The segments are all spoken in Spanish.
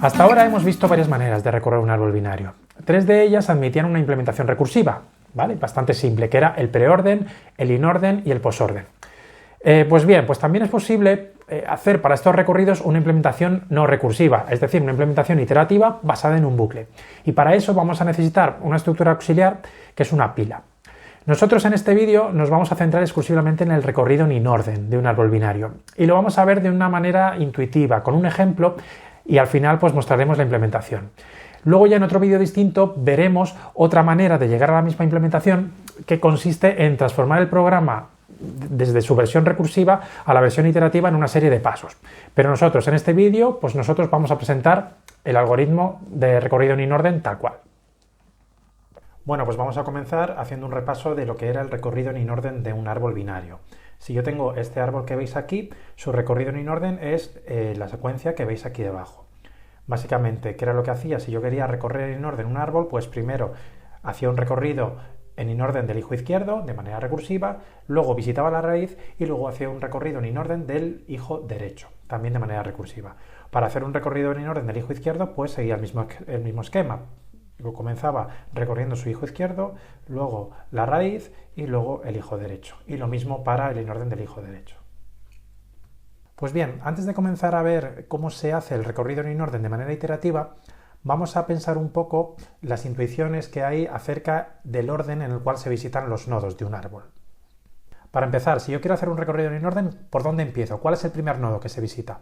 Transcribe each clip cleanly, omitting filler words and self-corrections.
Hasta ahora hemos visto varias maneras de recorrer un árbol binario. Tres de ellas admitían una implementación recursiva, ¿vale? Bastante simple, que era el preorden, el inorden y el posorden. Pues bien, pues también es posible hacer para estos recorridos una implementación no recursiva, es decir, una implementación iterativa basada en un bucle. Y para eso vamos a necesitar una estructura auxiliar que es una pila. Nosotros en este vídeo nos vamos a centrar exclusivamente en el recorrido en inorden de un árbol binario y lo vamos a ver de una manera intuitiva, con un ejemplo, y al final pues mostraremos la implementación. Luego ya en otro vídeo distinto veremos otra manera de llegar a la misma implementación que consiste en transformar el programa desde su versión recursiva a la versión iterativa en una serie de pasos. Pero nosotros en este vídeo pues nosotros vamos a presentar el algoritmo de recorrido en inorden tal cual. Bueno, pues vamos a comenzar haciendo un repaso de lo que era el recorrido en inorden de un árbol binario. Si yo tengo este árbol que veis aquí, su recorrido en inorden es la secuencia que veis aquí debajo. Básicamente, ¿qué era lo que hacía? Si yo quería recorrer en inorden un árbol, pues primero hacía un recorrido en inorden del hijo izquierdo de manera recursiva, luego visitaba la raíz y luego hacía un recorrido en inorden del hijo derecho, también de manera recursiva. Para hacer un recorrido en inorden del hijo izquierdo, pues seguía el mismo esquema. Comenzaba recorriendo su hijo izquierdo, luego la raíz y luego el hijo derecho. Y lo mismo para el inorden del hijo derecho. Pues bien, antes de comenzar a ver cómo se hace el recorrido en inorden de manera iterativa, vamos a pensar un poco las intuiciones que hay acerca del orden en el cual se visitan los nodos de un árbol. Para empezar, si yo quiero hacer un recorrido en inorden, ¿por dónde empiezo? ¿Cuál es el primer nodo que se visita?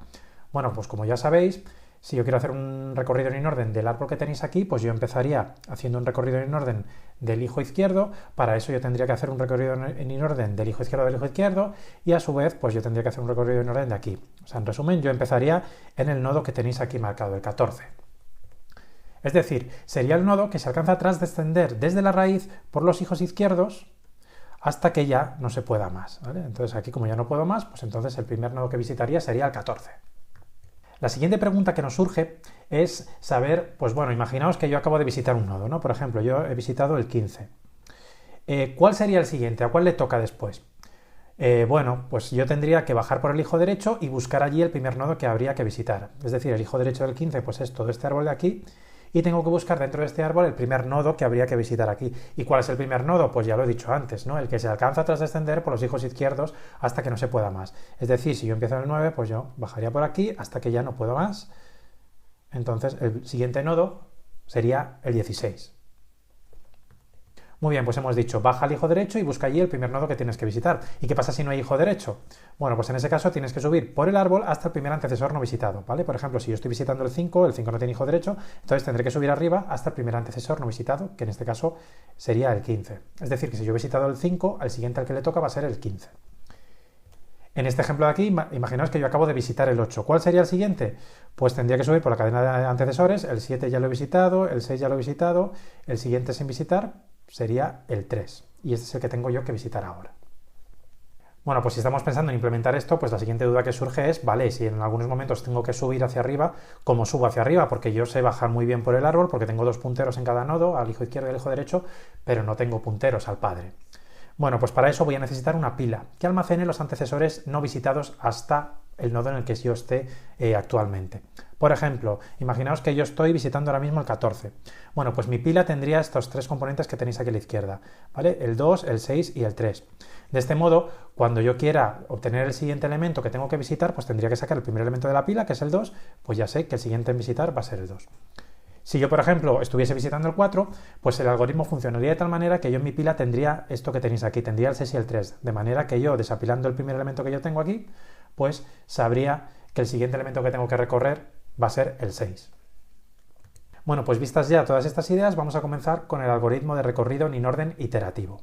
Bueno, pues como ya sabéis, si yo quiero hacer un recorrido en inorden del árbol que tenéis aquí, pues yo empezaría haciendo un recorrido en inorden del hijo izquierdo. Para eso yo tendría que hacer un recorrido en inorden del hijo izquierdo y a su vez pues yo tendría que hacer un recorrido en orden de aquí. O sea, en resumen, yo empezaría en el nodo que tenéis aquí marcado, el 14. Es decir, sería el nodo que se alcanza tras descender desde la raíz por los hijos izquierdos hasta que ya no se pueda más, ¿vale? Entonces aquí, como ya no puedo más, pues entonces el primer nodo que visitaría sería el 14. La siguiente pregunta que nos surge es saber, pues bueno, imaginaos que yo acabo de visitar un nodo, ¿no? Por ejemplo, yo he visitado el 15. ¿Cuál sería el siguiente? ¿A cuál le toca después? Bueno, pues yo tendría que bajar por el hijo derecho y buscar allí el primer nodo que habría que visitar. Es decir, el hijo derecho del 15 pues es todo este árbol de aquí y tengo que buscar dentro de este árbol el primer nodo que habría que visitar aquí. ¿Y cuál es el primer nodo? Pues ya lo he dicho antes, ¿no? El que se alcanza tras descender por los hijos izquierdos hasta que no se pueda más. Es decir, si yo empiezo en el 9, pues yo bajaría por aquí hasta que ya no puedo más. Entonces el siguiente nodo sería el 16. Muy bien, pues hemos dicho, baja al hijo derecho y busca allí el primer nodo que tienes que visitar. ¿Y qué pasa si no hay hijo derecho? Bueno, pues en ese caso tienes que subir por el árbol hasta el primer antecesor no visitado, ¿vale? Por ejemplo, si yo estoy visitando el 5 no tiene hijo derecho, entonces tendré que subir arriba hasta el primer antecesor no visitado, que en este caso sería el 15. Es decir, que si yo he visitado el 5, al siguiente al que le toca va a ser el 15. En este ejemplo de aquí, imaginaos que yo acabo de visitar el 8. ¿Cuál sería el siguiente? Pues tendría que subir por la cadena de antecesores, el 7 ya lo he visitado, el 6 ya lo he visitado, el siguiente sin visitar sería el 3, y este es el que tengo yo que visitar ahora. Bueno, pues si estamos pensando en implementar esto, pues la siguiente duda que surge es, vale, si en algunos momentos tengo que subir hacia arriba, ¿cómo subo hacia arriba? Porque yo sé bajar muy bien por el árbol, porque tengo dos punteros en cada nodo, al hijo izquierdo y al hijo derecho, pero no tengo punteros al padre. Bueno, pues para eso voy a necesitar una pila que almacene los antecesores no visitados hasta el nodo en el que yo esté actualmente. Por ejemplo, imaginaos que yo estoy visitando ahora mismo el 14. Bueno, pues mi pila tendría estos tres componentes que tenéis aquí a la izquierda, ¿vale? El 2, el 6 y el 3. De este modo, cuando yo quiera obtener el siguiente elemento que tengo que visitar, pues tendría que sacar el primer elemento de la pila, que es el 2, pues ya sé que el siguiente en visitar va a ser el 2. Si yo, por ejemplo, estuviese visitando el 4, pues el algoritmo funcionaría de tal manera que yo en mi pila tendría esto que tenéis aquí, tendría el 6 y el 3, de manera que yo, desapilando el primer elemento que yo tengo aquí, pues sabría que el siguiente elemento que tengo que recorrer va a ser el 6. Bueno, pues vistas ya todas estas ideas, vamos a comenzar con el algoritmo de recorrido en inorden iterativo.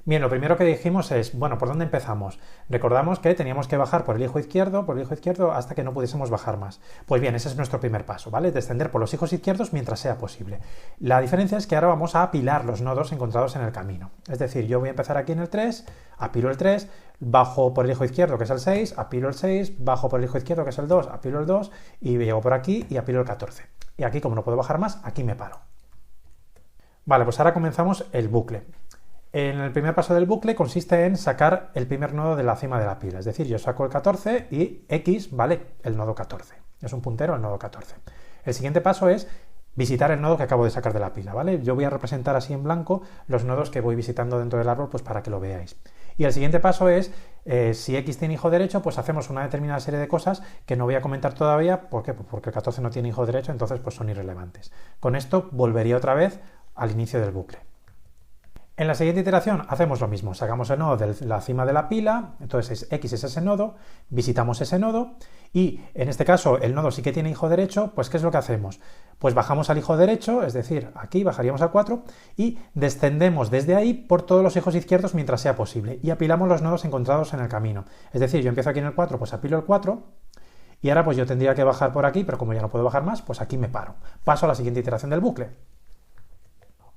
Bien, lo primero que dijimos es, bueno, ¿por dónde empezamos? Recordamos que teníamos que bajar por el hijo izquierdo, hasta que no pudiésemos bajar más. Pues bien, ese es nuestro primer paso, ¿vale? Descender por los hijos izquierdos mientras sea posible. La diferencia es que ahora vamos a apilar los nodos encontrados en el camino. Es decir, yo voy a empezar aquí en el 3, apilo el 3, bajo por el hijo izquierdo, que es el 6, apilo el 6, bajo por el hijo izquierdo, que es el 2, apilo el 2, y llego por aquí y apilo el 14. Y aquí, como no puedo bajar más, aquí me paro. Vale, pues ahora comenzamos el bucle. En el primer paso del bucle consiste en sacar el primer nodo de la cima de la pila, es decir, yo saco el 14 y X vale el nodo 14. es un puntero al nodo 14. El siguiente paso es visitar el nodo que acabo de sacar de la pila, ¿vale? Yo voy a representar así en blanco los nodos que voy visitando dentro del árbol, pues para que lo veáis. Y el siguiente paso es, si x tiene hijo derecho, pues hacemos una determinada serie de cosas que no voy a comentar todavía. ¿Por qué? Pues porque el 14 no tiene hijo derecho, entonces pues son irrelevantes. Con esto volvería otra vez al inicio del bucle. En la siguiente iteración hacemos lo mismo, sacamos el nodo de la cima de la pila, entonces x es ese nodo, visitamos ese nodo y en este caso el nodo sí que tiene hijo derecho, pues ¿qué es lo que hacemos? Pues bajamos al hijo derecho, es decir, aquí bajaríamos al 4 y descendemos desde ahí por todos los hijos izquierdos mientras sea posible y apilamos los nodos encontrados en el camino. Es decir, yo empiezo aquí en el 4, pues apilo el 4 y ahora pues yo tendría que bajar por aquí, pero como ya no puedo bajar más, pues aquí me paro. Paso a la siguiente iteración del bucle.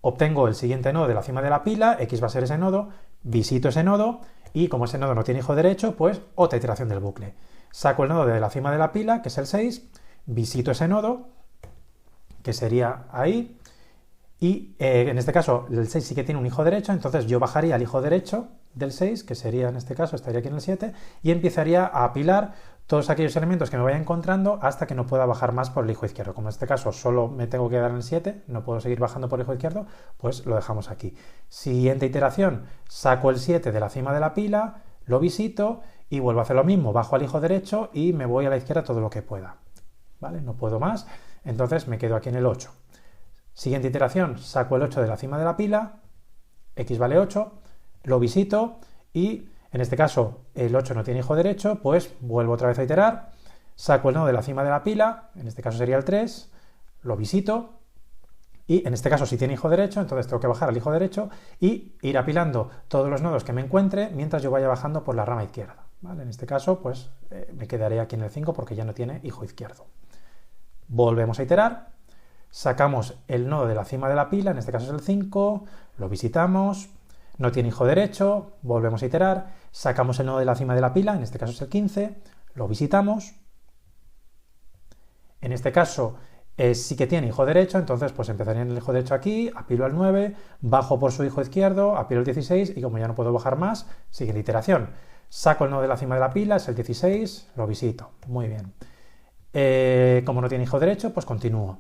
Obtengo el siguiente nodo de la cima de la pila, x va a ser ese nodo, visito ese nodo y como ese nodo no tiene hijo derecho, pues otra iteración del bucle. Saco el nodo de la cima de la pila, que es el 6, visito ese nodo, que sería ahí, y en este caso el 6 sí que tiene un hijo derecho, entonces yo bajaría al hijo derecho del 6, que sería en este caso, estaría aquí en el 7, y empezaría a apilar todos aquellos elementos que me vaya encontrando hasta que no pueda bajar más por el hijo izquierdo. Como en este caso solo me tengo que quedar en el 7, no puedo seguir bajando por el hijo izquierdo, pues lo dejamos aquí. Siguiente iteración, saco el 7 de la cima de la pila, lo visito y vuelvo a hacer lo mismo, bajo al hijo derecho y me voy a la izquierda todo lo que pueda. ¿Vale? No puedo más, entonces me quedo aquí en el 8. Siguiente iteración, saco el 8 de la cima de la pila, x vale 8, lo visito y en este caso el 8 no tiene hijo derecho, pues vuelvo otra vez a iterar, saco el nodo de la cima de la pila, en este caso sería el 3, lo visito y en este caso si tiene hijo derecho, entonces tengo que bajar al hijo derecho y ir apilando todos los nodos que me encuentre mientras yo vaya bajando por la rama izquierda. ¿Vale? En este caso pues me quedaré aquí en el 5 porque ya no tiene hijo izquierdo. Volvemos a iterar, sacamos el nodo de la cima de la pila, en este caso es el 5, lo visitamos, no tiene hijo derecho, volvemos a iterar, sacamos el nodo de la cima de la pila, en este caso es el 15, lo visitamos, en este caso sí que tiene hijo derecho, entonces pues empezaría en el hijo derecho aquí, apilo al 9, bajo por su hijo izquierdo, apilo el 16 y como ya no puedo bajar más, siguiente iteración. Saco el nodo de la cima de la pila, es el 16, lo visito, muy bien. Como no tiene hijo derecho, pues continúo.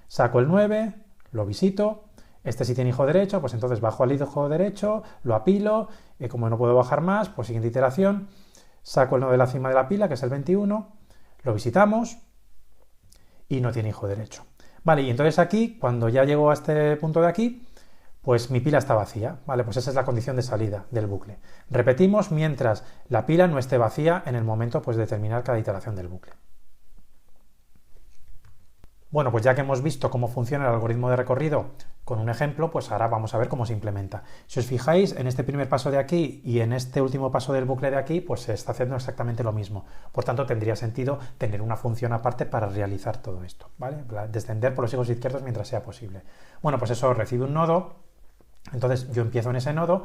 Saco el 9, lo visito, este sí tiene hijo derecho, pues entonces bajo al hijo derecho, lo apilo, como no puedo bajar más, pues siguiente iteración, saco el nodo de la cima de la pila, que es el 21, lo visitamos y no tiene hijo derecho. Vale, y entonces aquí, cuando ya llego a este punto de aquí, pues mi pila está vacía, ¿vale? Pues esa es la condición de salida del bucle. Repetimos mientras la pila no esté vacía en el momento pues, de terminar cada iteración del bucle. Bueno, pues ya que hemos visto cómo funciona el algoritmo de recorrido con un ejemplo, pues ahora vamos a ver cómo se implementa. Si os fijáis, en este primer paso de aquí y en este último paso del bucle de aquí, pues se está haciendo exactamente lo mismo. Por tanto, tendría sentido tener una función aparte para realizar todo esto, ¿vale? Descender por los hijos izquierdos mientras sea posible. Bueno, pues eso recibe un nodo, entonces yo empiezo en ese nodo,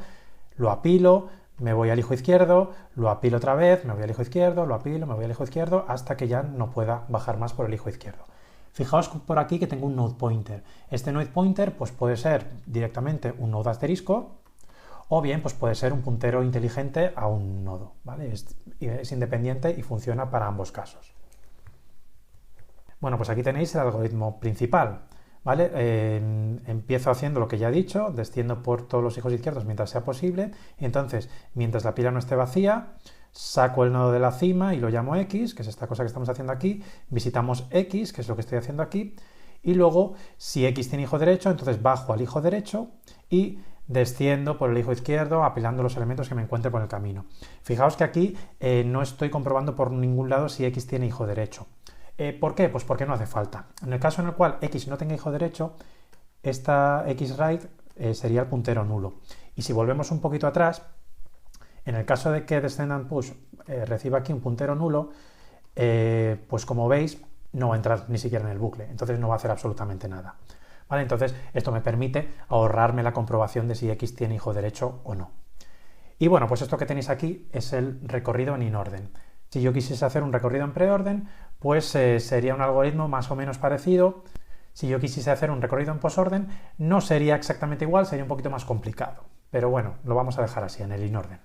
lo apilo, me voy al hijo izquierdo, lo apilo otra vez, me voy al hijo izquierdo, lo apilo, me voy al hijo izquierdo, hasta que ya no pueda bajar más por el hijo izquierdo. Fijaos por aquí que tengo un node pointer. Este node pointer pues puede ser directamente un nodo asterisco o bien pues puede ser un puntero inteligente a un nodo, ¿vale? Es independiente y funciona para ambos casos. Bueno, pues aquí tenéis el algoritmo principal, ¿vale? Empiezo haciendo lo que ya he dicho, desciendo por todos los hijos izquierdos mientras sea posible y entonces, mientras la pila no esté vacía, saco el nodo de la cima y lo llamo X, que es esta cosa que estamos haciendo aquí, visitamos X, que es lo que estoy haciendo aquí, y luego, si X tiene hijo derecho, entonces bajo al hijo derecho y desciendo por el hijo izquierdo, apilando los elementos que me encuentre por el camino. Fijaos que aquí no estoy comprobando por ningún lado si X tiene hijo derecho. ¿Por qué? Pues porque no hace falta. En el caso en el cual X no tenga hijo derecho, esta XWrite sería el puntero nulo. Y si volvemos un poquito atrás, en el caso de que descendant_push reciba aquí un puntero nulo, pues como veis no va a entrar ni siquiera en el bucle, entonces no va a hacer absolutamente nada. ¿Vale? Entonces esto me permite ahorrarme la comprobación de si X tiene hijo derecho o no. Y bueno, pues esto que tenéis aquí es el recorrido en inorden. Si yo quisiese hacer un recorrido en preorden, pues sería un algoritmo más o menos parecido. Si yo quisiese hacer un recorrido en posorden, no sería exactamente igual, sería un poquito más complicado. Pero bueno, lo vamos a dejar así, en el inorden.